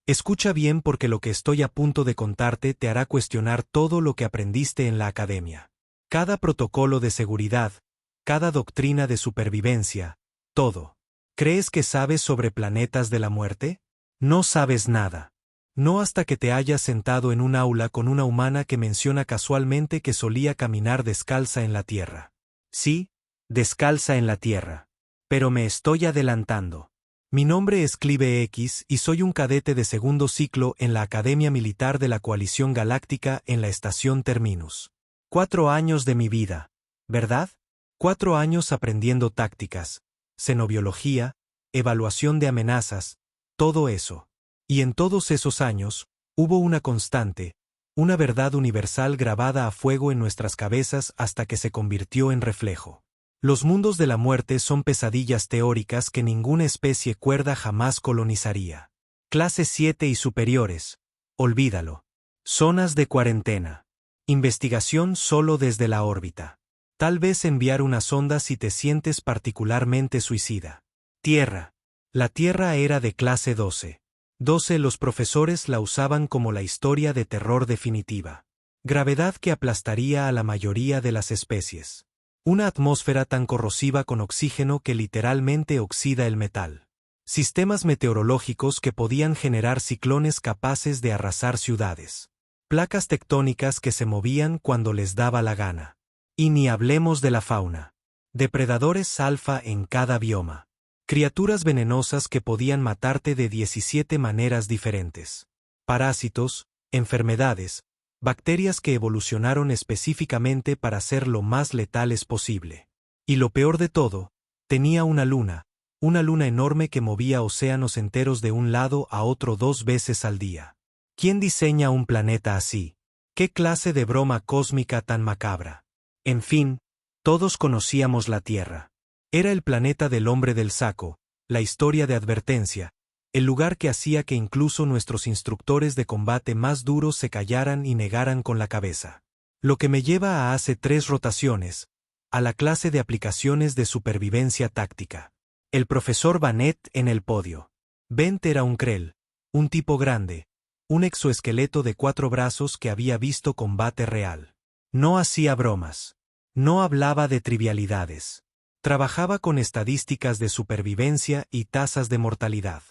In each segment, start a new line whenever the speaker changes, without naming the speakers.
Escucha bien porque lo que estoy a punto de contarte te hará cuestionar todo lo que aprendiste en la academia. Cada protocolo de seguridad, cada doctrina de supervivencia, todo. ¿Crees que sabes sobre planetas de la muerte? No sabes nada. No hasta que te hayas sentado en un aula con una humana que menciona casualmente que solía caminar descalza en la tierra. Sí, descalza en la tierra. Pero me estoy adelantando. Mi nombre es Clive X y soy un cadete de segundo ciclo en la Academia Militar de la Coalición Galáctica en la Estación Terminus. 4 años de mi vida, ¿verdad? 4 años aprendiendo tácticas, xenobiología, evaluación de amenazas, todo eso. Y en todos esos años, hubo una constante, una verdad universal grabada a fuego en nuestras cabezas hasta que se convirtió en reflejo. Los mundos de la muerte son pesadillas teóricas que ninguna especie cuerda jamás colonizaría. Clase 7 y superiores. Olvídalo. Zonas de cuarentena. Investigación solo desde la órbita. Tal vez enviar una sonda si te sientes particularmente suicida. Tierra. La Tierra era de clase 12. 12 los profesores la usaban como la historia de terror definitiva. Gravedad que aplastaría a la mayoría de las especies. Una atmósfera tan corrosiva con oxígeno que literalmente oxida el metal. Sistemas meteorológicos que podían generar ciclones capaces de arrasar ciudades. Placas tectónicas que se movían cuando les daba la gana. Y ni hablemos de la fauna. Depredadores alfa en cada bioma. Criaturas venenosas que podían matarte de 17 maneras diferentes. Parásitos, enfermedades, bacterias que evolucionaron específicamente para ser lo más letales posible. Y lo peor de todo, tenía una luna enorme que movía océanos enteros de un lado a otro 2 veces al día. ¿Quién diseña un planeta así? ¿Qué clase de broma cósmica tan macabra? En fin, todos conocíamos la Tierra. Era el planeta del hombre del saco, la historia de advertencia, el lugar que hacía que incluso nuestros instructores de combate más duros se callaran y negaran con la cabeza. Lo que me lleva a hace 3 rotaciones, a la clase de aplicaciones de supervivencia táctica. El profesor Bennett en el podio. Bent era un Krell, un tipo grande, un exoesqueleto de 4 brazos que había visto combate real. No hacía bromas. No hablaba de trivialidades. Trabajaba con estadísticas de supervivencia y tasas de mortalidad.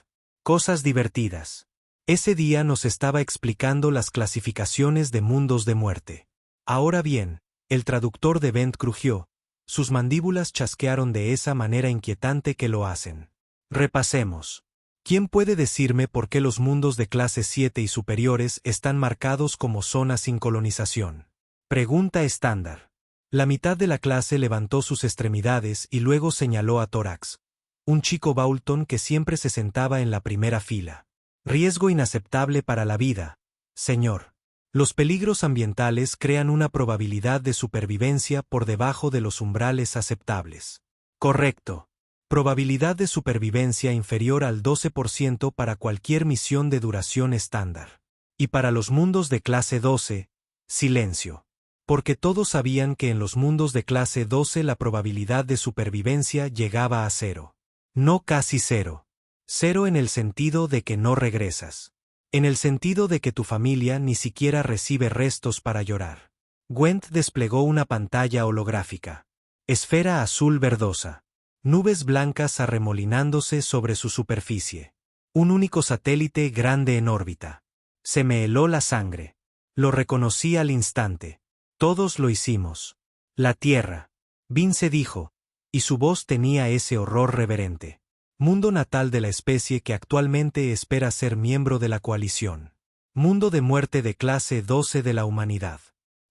Cosas divertidas. Ese día nos estaba explicando las clasificaciones de mundos de muerte. Ahora bien, el traductor de Bent crujió, sus mandíbulas chasquearon de esa manera inquietante que lo hacen. Repasemos. ¿Quién puede decirme por qué los mundos de clase 7 y superiores están marcados como zonas sin colonización? Pregunta estándar. La mitad de la clase levantó sus extremidades y luego señaló a Tórax, un chico Baulton que siempre se sentaba en la primera fila. Riesgo inaceptable para la vida, señor. Los peligros ambientales crean una probabilidad de supervivencia por debajo de los umbrales aceptables. Correcto. Probabilidad de supervivencia inferior al 12% para cualquier misión de duración estándar. Y para los mundos de clase 12, silencio. Porque todos sabían que en los mundos de clase 12 la probabilidad de supervivencia llegaba a 0. No casi 0. 0 en el sentido de que no regresas. En el sentido de que tu familia ni siquiera recibe restos para llorar. Gwent desplegó una pantalla holográfica. Esfera azul verdosa. Nubes blancas arremolinándose sobre su superficie. Un único satélite grande en órbita. Se me heló la sangre. Lo reconocí al instante. Todos lo hicimos. La Tierra. Vince dijo, y su voz tenía ese horror reverente. Mundo natal de la especie que actualmente espera ser miembro de la coalición. Mundo de muerte de clase 12 de la humanidad.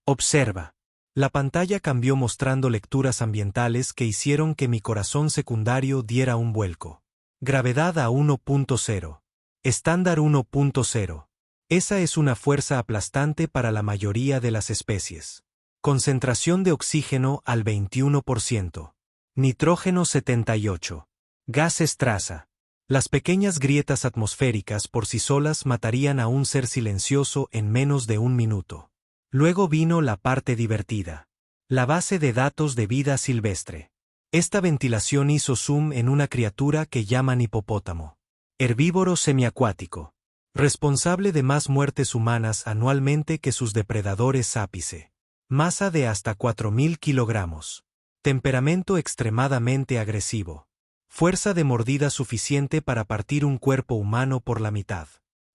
Observa. La pantalla cambió mostrando lecturas ambientales que hicieron que mi corazón secundario diera un vuelco. Gravedad a 1.0. Estándar 1.0. Esa es una fuerza aplastante para la mayoría de las especies. Concentración de oxígeno al 21%. Nitrógeno 78. Gases traza. Las pequeñas grietas atmosféricas por sí solas matarían a un ser silencioso en menos de 1 minuto. Luego vino la parte divertida. La base de datos de vida silvestre. Esta ventilación hizo zoom en una criatura que llaman hipopótamo. Herbívoro semiacuático. Responsable de más muertes humanas anualmente que sus depredadores ápice. Masa de hasta 4.000 kilogramos. Temperamento extremadamente agresivo. Fuerza de mordida suficiente para partir un cuerpo humano por la mitad.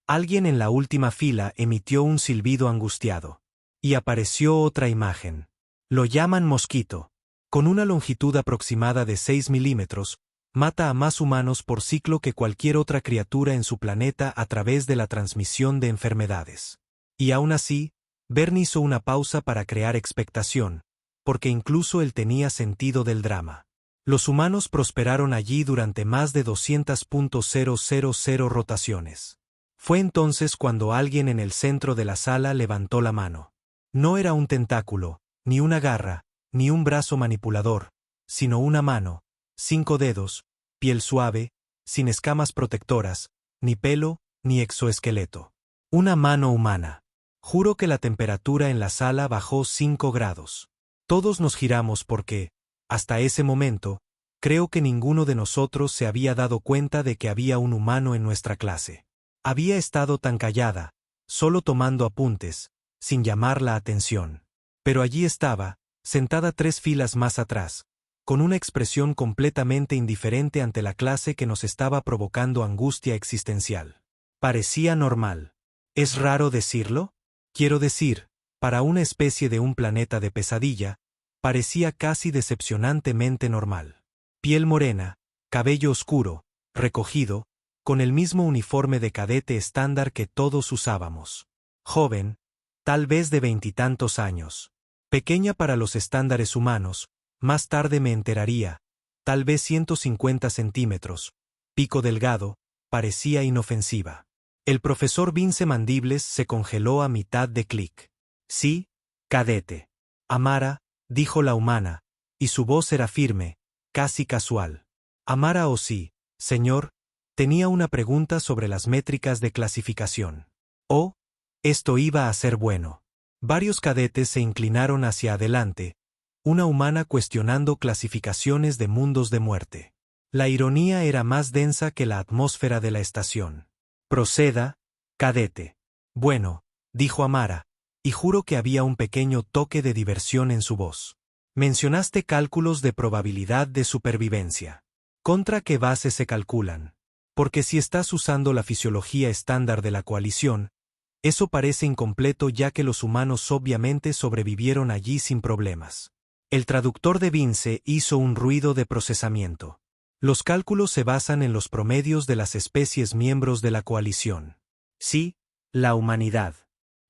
Alguien en la última fila emitió un silbido angustiado. Y apareció otra imagen. Lo llaman mosquito. Con una longitud aproximada de 6 milímetros, mata a más humanos por ciclo que cualquier otra criatura en su planeta a través de la transmisión de enfermedades. Y aún así, Verne hizo una pausa para crear expectación, porque incluso él tenía sentido del drama. Los humanos prosperaron allí durante más de 200.000 rotaciones. Fue entonces cuando alguien en el centro de la sala levantó la mano. No era un tentáculo, ni una garra, ni un brazo manipulador, sino una mano, 5 dedos, piel suave, sin escamas protectoras, ni pelo, ni exoesqueleto. Una mano humana. Juro que la temperatura en la sala bajó 5 grados. Todos nos giramos porque, hasta ese momento, creo que ninguno de nosotros se había dado cuenta de que había un humano en nuestra clase. Había estado tan callada, solo tomando apuntes, sin llamar la atención. Pero allí estaba, sentada 3 filas más atrás, con una expresión completamente indiferente ante la clase que nos estaba provocando angustia existencial. Parecía normal. ¿Es raro decirlo? Quiero decir, para una especie de un planeta de pesadilla, parecía casi decepcionantemente normal. Piel morena, cabello oscuro, recogido, con el mismo uniforme de cadete estándar que todos usábamos. Joven, tal vez de 20 y tantos años. Pequeña para los estándares humanos, más tarde me enteraría, tal vez 150 centímetros, pico delgado, parecía inofensiva. El profesor Vince Mandibles se congeló a mitad de clic. Sí, cadete. Amara, dijo la humana, y su voz era firme, casi casual. Amara o sí, señor, tenía una pregunta sobre las métricas de clasificación. Oh, esto iba a ser bueno. Varios cadetes se inclinaron hacia adelante, una humana cuestionando clasificaciones de mundos de muerte. La ironía era más densa que la atmósfera de la estación. Proceda, cadete. Bueno, dijo Amara, y juro que había un pequeño toque de diversión en su voz. Mencionaste cálculos de probabilidad de supervivencia. ¿Contra qué base se calculan? Porque si estás usando la fisiología estándar de la coalición, eso parece incompleto ya que los humanos obviamente sobrevivieron allí sin problemas. El traductor de Vince hizo un ruido de procesamiento. Los cálculos se basan en los promedios de las especies miembros de la coalición. Sí, la humanidad.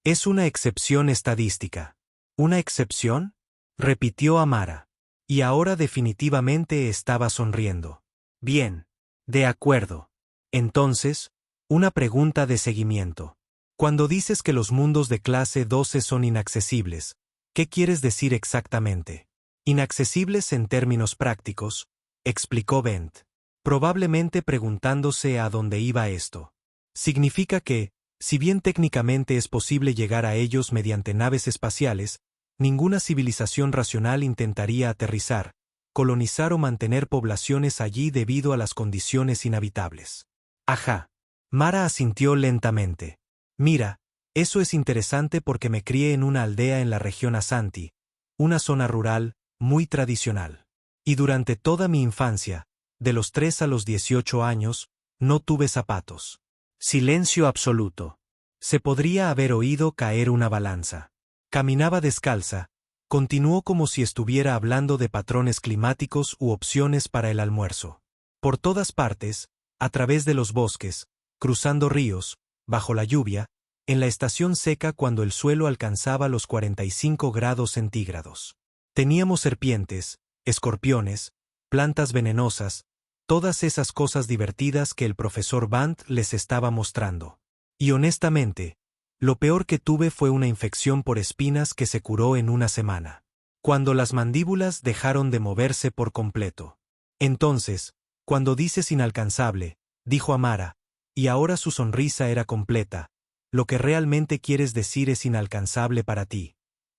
Es una excepción estadística. ¿Una excepción? Repitió Amara. Y ahora definitivamente estaba sonriendo. Bien. De acuerdo. Entonces, una pregunta de seguimiento. Cuando dices que los mundos de clase 12 son inaccesibles, ¿qué quieres decir exactamente? Inaccesibles en términos prácticos, explicó Bent, probablemente preguntándose a dónde iba esto. Significa que, si bien técnicamente es posible llegar a ellos mediante naves espaciales, ninguna civilización racional intentaría aterrizar, colonizar o mantener poblaciones allí debido a las condiciones inhabitables. Ajá. Mara asintió lentamente. Mira, eso es interesante porque me crié en una aldea en la región Asanti, una zona rural, muy tradicional. Y durante toda mi infancia, de los 3 a los 18 años, no tuve zapatos. Silencio absoluto. Se podría haber oído caer una balanza. Caminaba descalza, continuó como si estuviera hablando de patrones climáticos u opciones para el almuerzo. Por todas partes, a través de los bosques, cruzando ríos, bajo la lluvia, en la estación seca cuando el suelo alcanzaba los 45 grados centígrados. Teníamos serpientes, escorpiones, plantas venenosas, todas esas cosas divertidas que el profesor Bant les estaba mostrando. Y honestamente, lo peor que tuve fue una infección por espinas que se curó en una semana. Cuando las mandíbulas dejaron de moverse por completo. Entonces, cuando dices inalcanzable, dijo Amara, y ahora su sonrisa era completa, lo que realmente quieres decir es inalcanzable para ti,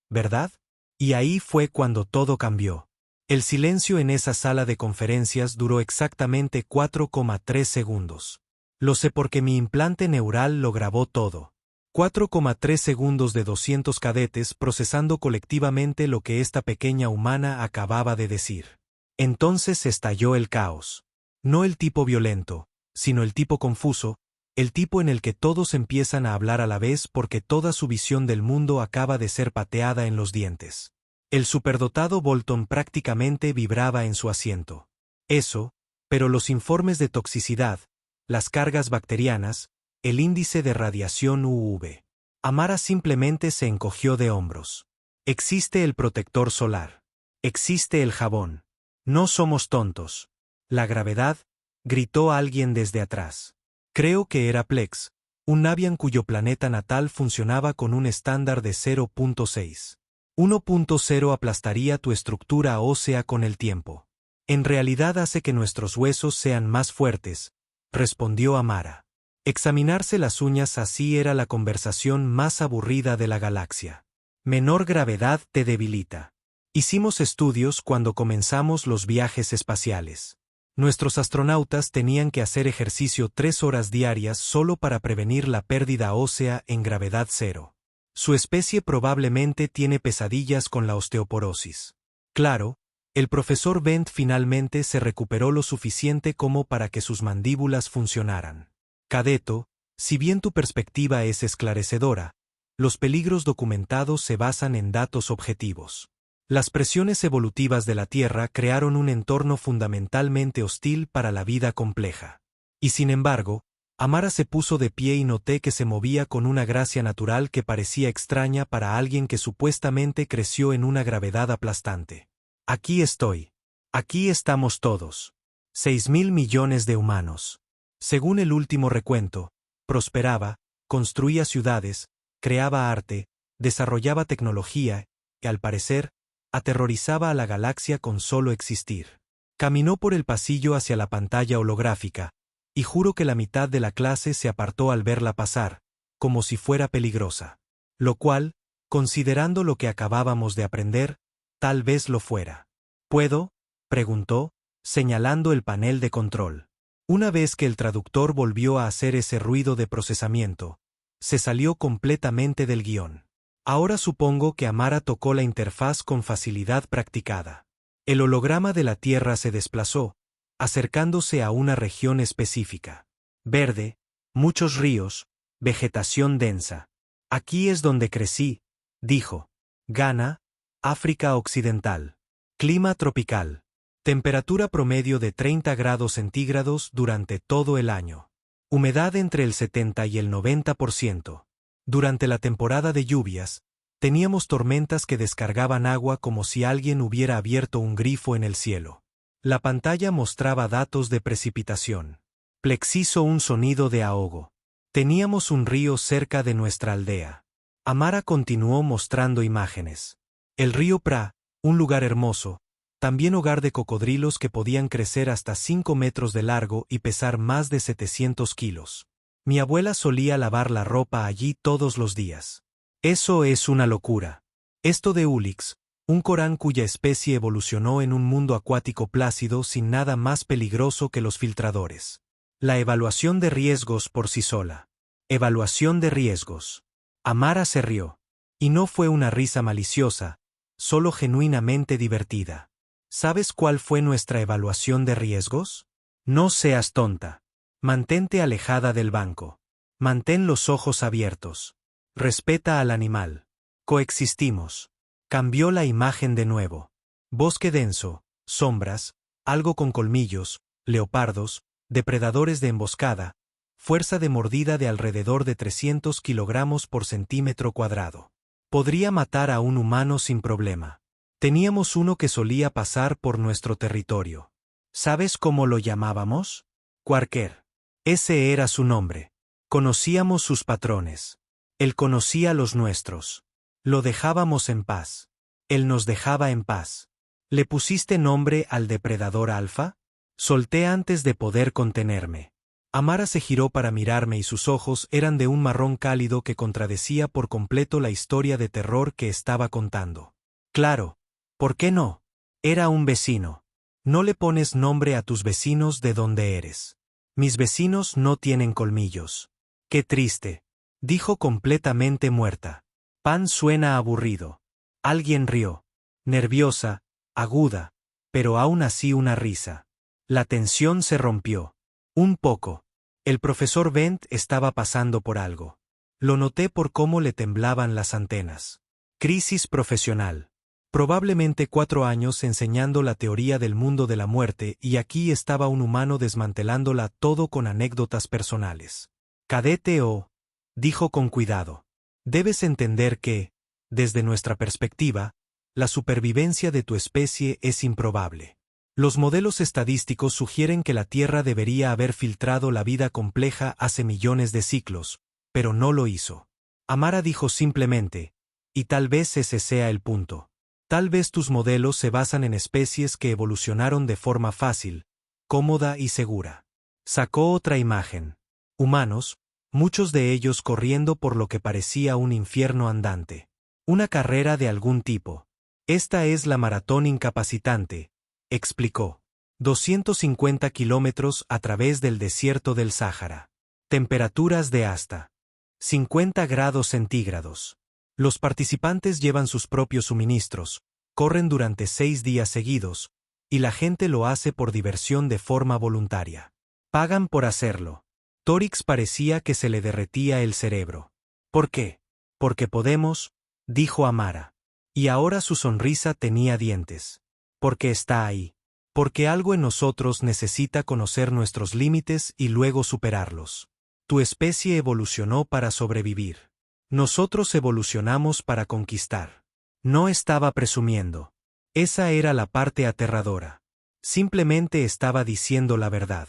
¿verdad? Y ahí fue cuando todo cambió. El silencio en esa sala de conferencias duró exactamente 4,3 segundos. Lo sé porque mi implante neural lo grabó todo. 4,3 segundos de 200 cadetes procesando colectivamente lo que esta pequeña humana acababa de decir. Entonces estalló el caos. No el tipo violento, sino el tipo confuso, el tipo en el que todos empiezan a hablar a la vez porque toda su visión del mundo acaba de ser pateada en los dientes. El superdotado Bolton prácticamente vibraba en su asiento. Eso, pero los informes de toxicidad, las cargas bacterianas, el índice de radiación UV. Amara simplemente se encogió de hombros. Existe el protector solar. Existe el jabón. No somos tontos. La gravedad, gritó alguien desde atrás. Creo que era Plex, un Navian cuyo planeta natal funcionaba con un estándar de 0.6. 1.0 aplastaría tu estructura ósea con el tiempo. En realidad hace que nuestros huesos sean más fuertes, respondió Amara. Examinarse las uñas así era la conversación más aburrida de la galaxia. Menor gravedad te debilita. Hicimos estudios cuando comenzamos los viajes espaciales. Nuestros astronautas tenían que hacer ejercicio 3 horas diarias solo para prevenir la pérdida ósea en gravedad cero. Su especie probablemente tiene pesadillas con la osteoporosis. Claro, el profesor Bent finalmente se recuperó lo suficiente como para que sus mandíbulas funcionaran. Cadeto, si bien tu perspectiva es esclarecedora, los peligros documentados se basan en datos objetivos. Las presiones evolutivas de la Tierra crearon un entorno fundamentalmente hostil para la vida compleja. Y sin embargo, Amara se puso de pie y noté que se movía con una gracia natural que parecía extraña para alguien que supuestamente creció en una gravedad aplastante. Aquí estoy. Aquí estamos todos. 6.000 millones de humanos. Según el último recuento, prosperaba, construía ciudades, creaba arte, desarrollaba tecnología, y al parecer, aterrorizaba a la galaxia con solo existir. Caminó por el pasillo hacia la pantalla holográfica, y juro que la mitad de la clase se apartó al verla pasar, como si fuera peligrosa. Lo cual, considerando lo que acabábamos de aprender, tal vez lo fuera. ¿Puedo?, preguntó, señalando el panel de control. Una vez que el traductor volvió a hacer ese ruido de procesamiento, se salió completamente del guión. Ahora supongo que Amara tocó la interfaz con facilidad practicada. El holograma de la Tierra se desplazó, acercándose a una región específica. Verde, muchos ríos, vegetación densa. Aquí es donde crecí, dijo. Ghana, África Occidental. Clima tropical. Temperatura promedio de 30 grados centígrados durante todo el año. Humedad entre el 70 y el 90%. Durante la temporada de lluvias, teníamos tormentas que descargaban agua como si alguien hubiera abierto un grifo en el cielo. La pantalla mostraba datos de precipitación. Plex hizo un sonido de ahogo. Teníamos un río cerca de nuestra aldea. Amara continuó mostrando imágenes. El río Pra, un lugar hermoso, también hogar de cocodrilos que podían crecer hasta 5 metros de largo y pesar más de 700 kilos. Mi abuela solía lavar la ropa allí todos los días. Eso es una locura. Esto de Ulix, un corán cuya especie evolucionó en un mundo acuático plácido sin nada más peligroso que los filtradores. La evaluación de riesgos por sí sola. Evaluación de riesgos. Amara se rió. Y no fue una risa maliciosa, solo genuinamente divertida. ¿Sabes cuál fue nuestra evaluación de riesgos? No seas tonta. Mantente alejada del banco. Mantén los ojos abiertos. Respeta al animal. Coexistimos. Cambió la imagen de nuevo. Bosque denso, sombras, algo con colmillos, leopardos, depredadores de emboscada, fuerza de mordida de alrededor de 300 kilogramos por centímetro cuadrado. Podría matar a un humano sin problema. Teníamos uno que solía pasar por nuestro territorio. ¿Sabes cómo lo llamábamos? Quarker. Ese era su nombre. Conocíamos sus patrones. Él conocía los nuestros. Lo dejábamos en paz. Él nos dejaba en paz. ¿Le pusiste nombre al depredador alfa? Solté antes de poder contenerme. Amara se giró para mirarme y sus ojos eran de un marrón cálido que contradecía por completo la historia de terror que estaba contando. Claro. ¿Por qué no? Era un vecino. No le pones nombre a tus vecinos de donde eres. Mis vecinos no tienen colmillos. Qué triste, dijo completamente muerta. Pan suena aburrido. Alguien rió. Nerviosa, aguda, pero aún así una risa. La tensión se rompió. Un poco. El profesor Bent estaba pasando por algo. Lo noté por cómo le temblaban las antenas. Crisis profesional. Probablemente 4 años enseñando la teoría del mundo de la muerte y aquí estaba un humano desmantelándola todo con anécdotas personales. Cadete O, dijo con cuidado. Debes entender que, desde nuestra perspectiva, la supervivencia de tu especie es improbable. Los modelos estadísticos sugieren que la Tierra debería haber filtrado la vida compleja hace millones de ciclos, pero no lo hizo. Amara dijo simplemente, y tal vez ese sea el punto. Tal vez tus modelos se basan en especies que evolucionaron de forma fácil, cómoda y segura. Sacó otra imagen. Humanos, muchos de ellos corriendo por lo que parecía un infierno andante. Una carrera de algún tipo. Esta es la maratón incapacitante, explicó. 250 kilómetros a través del desierto del Sáhara. Temperaturas de hasta 50 grados centígrados. Los participantes llevan sus propios suministros, corren durante 6 días seguidos, y la gente lo hace por diversión de forma voluntaria. Pagan por hacerlo. Torix parecía que se le derretía el cerebro. ¿Por qué? Porque podemos, dijo Amara. Y ahora su sonrisa tenía dientes. Porque está ahí. Porque algo en nosotros necesita conocer nuestros límites y luego superarlos. Tu especie evolucionó para sobrevivir. Nosotros evolucionamos para conquistar. No estaba presumiendo. Esa era la parte aterradora. Simplemente estaba diciendo la verdad.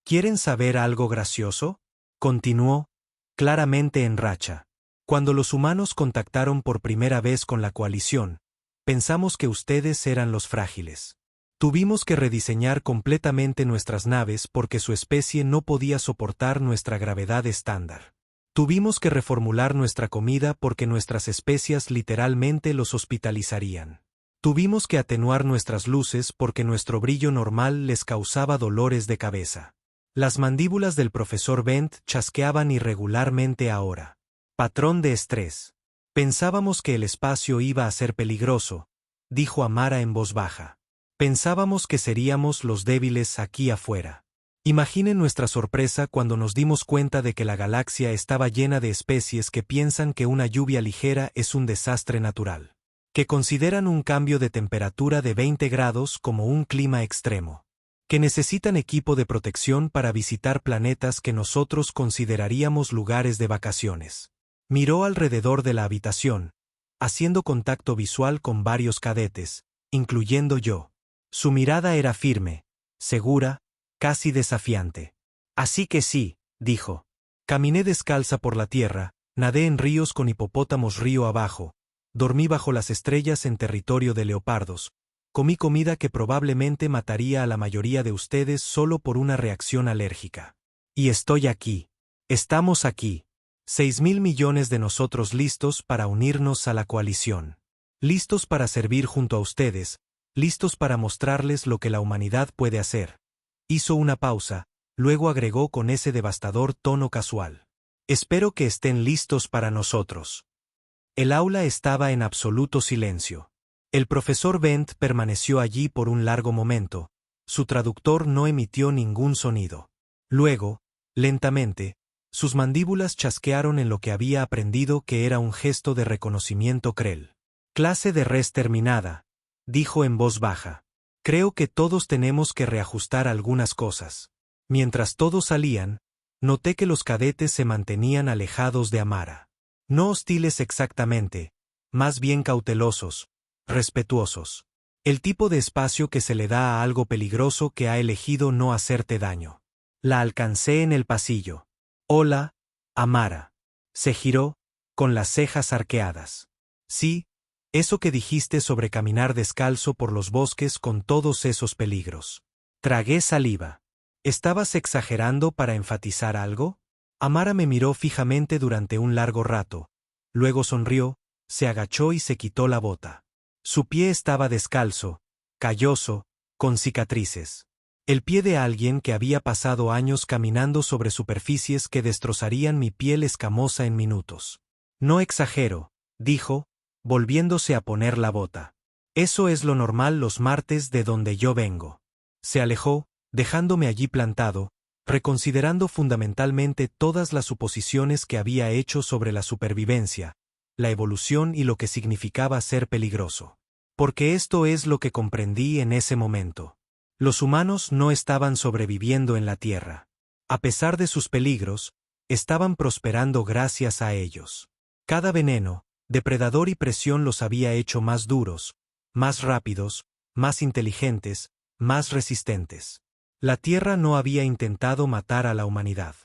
¿Quieren saber algo gracioso? Continuó, claramente en racha. Cuando los humanos contactaron por primera vez con la coalición, pensamos que ustedes eran los frágiles. Tuvimos que rediseñar completamente nuestras naves porque su especie no podía soportar nuestra gravedad estándar. Tuvimos que reformular nuestra comida porque nuestras especias literalmente los hospitalizarían. Tuvimos que atenuar nuestras luces porque nuestro brillo normal les causaba dolores de cabeza. Las mandíbulas del profesor Bent chasqueaban irregularmente ahora. Patrón de estrés. Pensábamos que el espacio iba a ser peligroso, dijo Amara en voz baja. Pensábamos que seríamos los débiles aquí afuera. Imaginen nuestra sorpresa cuando nos dimos cuenta de que la galaxia estaba llena de especies que piensan que una lluvia ligera es un desastre natural. Que consideran un cambio de temperatura de 20 grados como un clima extremo. Que necesitan equipo de protección para visitar planetas que nosotros consideraríamos lugares de vacaciones. Miró alrededor de la habitación, haciendo contacto visual con varios cadetes, incluyendo yo. Su mirada era firme, segura, casi desafiante. Así que sí, dijo. Caminé descalza por la tierra, nadé en ríos con hipopótamos río abajo, dormí bajo las estrellas en territorio de leopardos, comí comida que probablemente mataría a la mayoría de ustedes solo por una reacción alérgica. Y estoy aquí. Estamos aquí. 6.000 millones de nosotros listos para unirnos a la coalición. Listos para servir junto a ustedes, listos para mostrarles lo que la humanidad puede hacer. Hizo una pausa, luego agregó con ese devastador tono casual. Espero que estén listos para nosotros. El aula estaba en absoluto silencio. El profesor Bent permaneció allí por un largo momento. Su traductor no emitió ningún sonido. Luego, lentamente, sus mandíbulas chasquearon en lo que había aprendido que era un gesto de reconocimiento Krell. Clase de res terminada, dijo en voz baja. Creo que todos tenemos que reajustar algunas cosas. Mientras todos salían, noté que los cadetes se mantenían alejados de Amara. No hostiles exactamente, más bien cautelosos, respetuosos. El tipo de espacio que se le da a algo peligroso que ha elegido no hacerte daño. La alcancé en el pasillo. Hola, Amara. Se giró, con las cejas arqueadas. Sí, eso que dijiste sobre caminar descalzo por los bosques con todos esos peligros. Tragué saliva. ¿Estabas exagerando para enfatizar algo? Amara me miró fijamente durante un largo rato. Luego sonrió, se agachó y se quitó la bota. Su pie estaba descalzo, calloso, con cicatrices. El pie de alguien que había pasado años caminando sobre superficies que destrozarían mi piel escamosa en minutos. No exagero, dijo, volviéndose a poner la bota. Eso es lo normal los martes de donde yo vengo. Se alejó, dejándome allí plantado, reconsiderando fundamentalmente todas las suposiciones que había hecho sobre la supervivencia, la evolución y lo que significaba ser peligroso. Porque esto es lo que comprendí en ese momento. Los humanos no estaban sobreviviendo en la Tierra. A pesar de sus peligros, estaban prosperando gracias a ellos. Cada veneno, depredador y presión los había hecho más duros, más rápidos, más inteligentes, más resistentes. La Tierra no había intentado matar a la humanidad.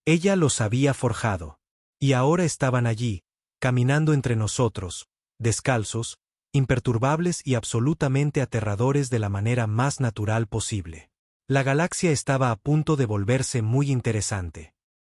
Ella los había forjado. Y ahora estaban allí, caminando entre nosotros, descalzos, imperturbables y absolutamente aterradores de la manera más natural posible. La galaxia estaba a punto de volverse muy interesante.